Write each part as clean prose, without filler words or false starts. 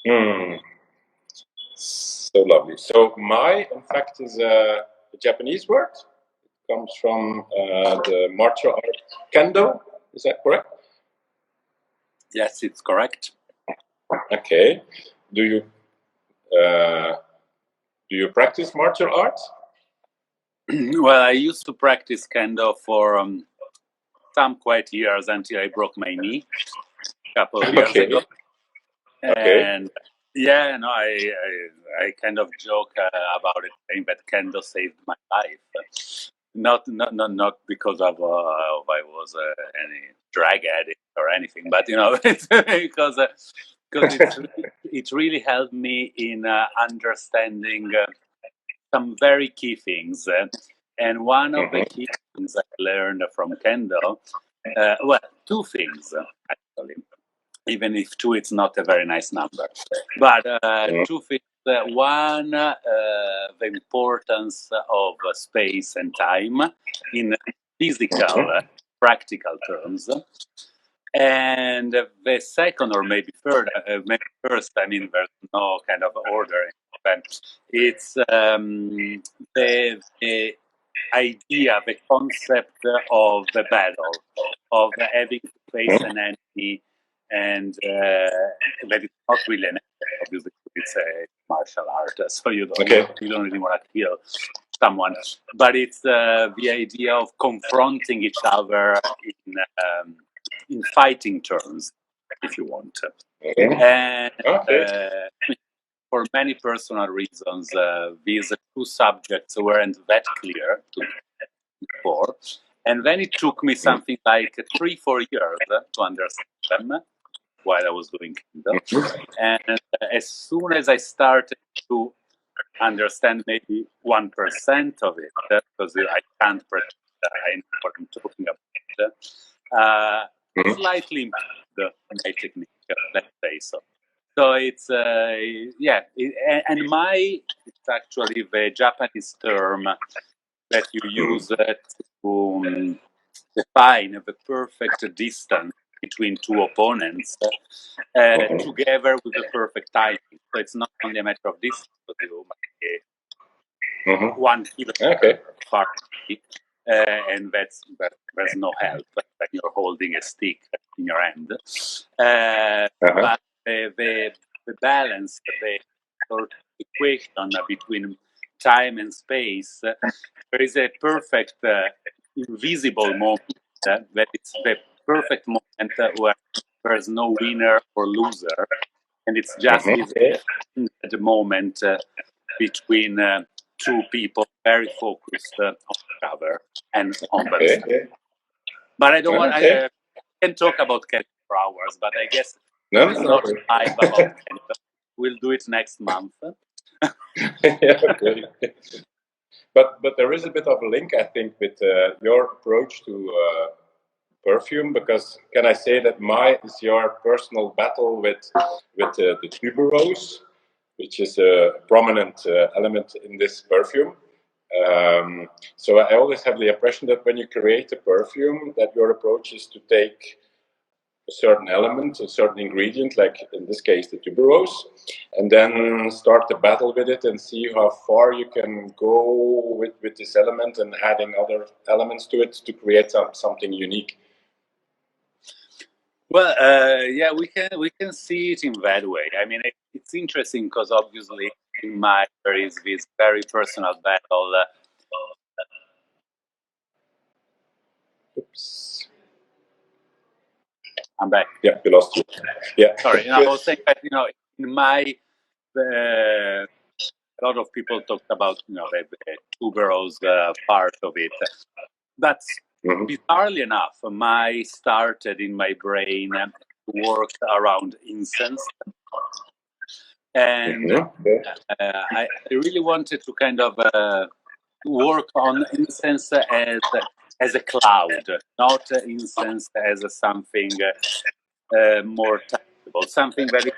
Hmm. So lovely. So MAAI, in fact, is a Japanese word. It comes from the martial art kendo. Is that correct? Yes, it's correct. Okay. Do you practice martial arts? Well, I used to practice kendo for some quite years until I broke my knee a couple of years ago. And yeah, no, I kind of joke about it, saying that kendo saved my life. Not because of I was any drag addict or anything, but it's because it really helped me in understanding some very key things. And one of the key things I learned from kendo, well, two things actually. Even if two, it's not a very nice number. But two things. One, the importance of space and time in physical, practical terms. And the second, or maybe third, maybe first, I mean, there's no kind of order. But it's the idea, the concept of the battle, of having to face an enemy, and that it's not really an enemy, obviously it's a martial art, so you don't really want to kill someone, but it's the idea of confronting each other in fighting terms, if you want. And for many personal reasons, these two subjects weren't that clear to me before. And then it took me something like 3-4 years to understand them while I was doing kendo. And as soon as I started to understand maybe 1% of it, because I can't pretend I know what I'm talking about, slightly improved my technique, let's say so. So it's, and MAAI is actually the Japanese term that you use to define the perfect distance between two opponents together with the perfect timing. So it's not only a matter of distance, but you might 1 kilometer far, and there's no help when you're holding a stick in your hand. But the balance, the sort of equation between time and space, there is a perfect invisible moment that it's the perfect moment where there's no winner or loser, and it's just the moment between two people very focused on each other and on themselves. But I don't want. I can talk about Kendo for hours, but I guess it's not live about Kendo. We'll do it next month. But there is a bit of a link, I think, with your approach to perfume, because can I say that MAAI is your personal battle with the tuberose, which is a prominent element in this perfume. So I always have the impression that when you create a perfume, that your approach is to take a certain element, a certain ingredient, like in this case the tuberose, and then start the battle with it and see how far you can go with this element and adding other elements to it to create something unique. Well, yeah, we can see it in that way. I mean, it's interesting because obviously in MAAI there is this very personal battle. Oops. I'm back. Yeah, we lost you. Yeah. Sorry, I was saying that in MAAI, a lot of people talked about the tuberose part of it. But bizarrely enough, MAAI started in my brain to work around incense. And I really wanted to kind of work on incense as a cloud, not incense as something more tangible, something that is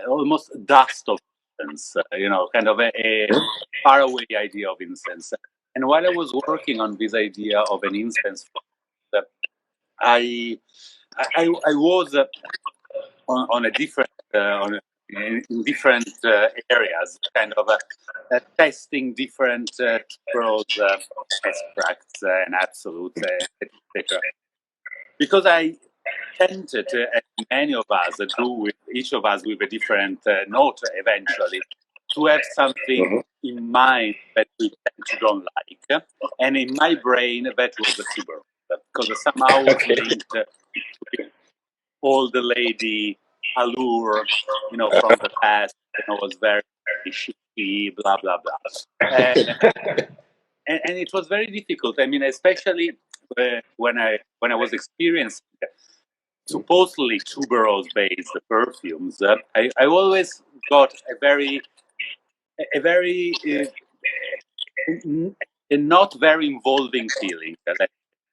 almost dust of incense, kind of a faraway idea of incense. And while I was working on this idea of an incense, I was on a different in different areas, kind of testing different tuberose extracts and absolutes, etc. Because I tended, as many of us do, with each of us with a different note eventually, to have something in mind that we tend to don't like, and in my brain that was the tuberose, because somehow linked to the old lady allure, from the past, was very shitty, blah blah blah, and it was very difficult. I mean, especially when I was experiencing supposedly tuberose-based perfumes, I always got a very a not very involving feeling.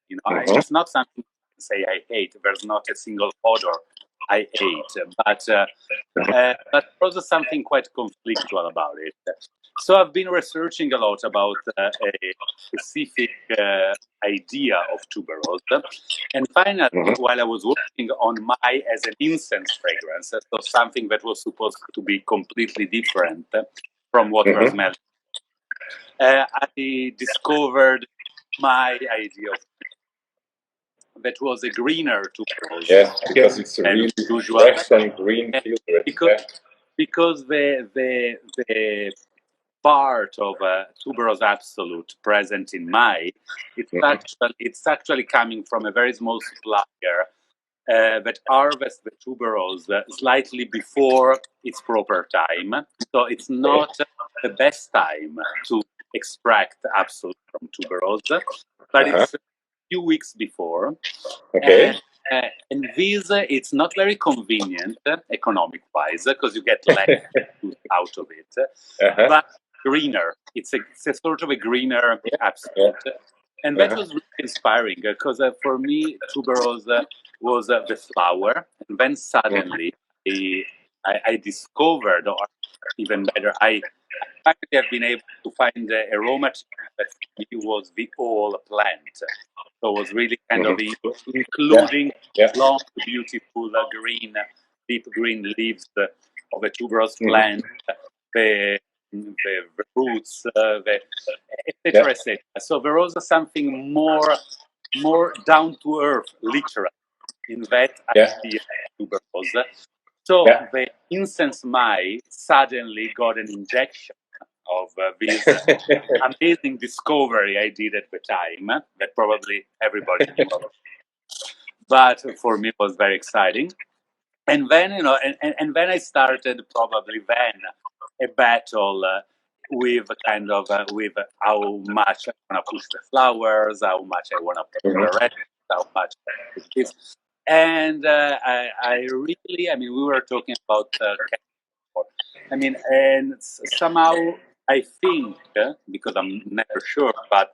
It's not something to say I hate. There's not a single odor I hate, but also something quite conflictual about it. So I've been researching a lot about a specific idea of tuberose, and finally, while I was working on MAAI as an incense fragrance, so something that was supposed to be completely different from what we're smelling, I discovered my idea of that was a greener tuberose. Yes, because it's really usual. fresh and green filter. Because the part of tuberose absolute present in MAAI, it's actually coming from a very small supplier that harvests the tuberose slightly before its proper time. So it's not the best time to extract absolute from tuberose, but it's a few weeks before. Okay. And this, it's not very convenient economic-wise because you get less out of it, but greener. It's a sort of a greener absolute. And that was really inspiring because for me, tuberose was the flower. And then suddenly I discovered, or even better, I finally have been able to find a raw material that for me was the whole plant. So it was really kind of including long, beautiful green, deep green leaves of a tuberose plant, the roots, etc., etc. So there was something more down to earth, literal, in that idea of tuberose. So the incense MAAI suddenly got an injection of this amazing discovery I did at the time that probably everybody knew about. But for me, it was very exciting. And then, and then I started probably then a battle with kind of with how much I want to push the flowers, how much I want to push the rest, how much this. And I really, I mean, we were talking about I mean, and somehow I think, because I'm never sure, but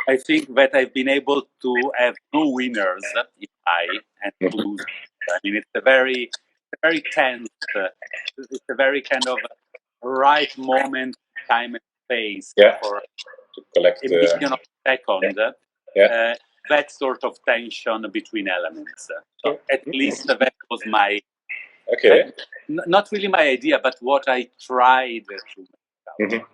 I think that I've been able to have no winners in MAAI and lose. I mean, it's a very tense, it's a very kind of right moment, time, and space for to collect a million of seconds. That sort of tension between elements. So at least that was my not really my idea, but what I tried to make out.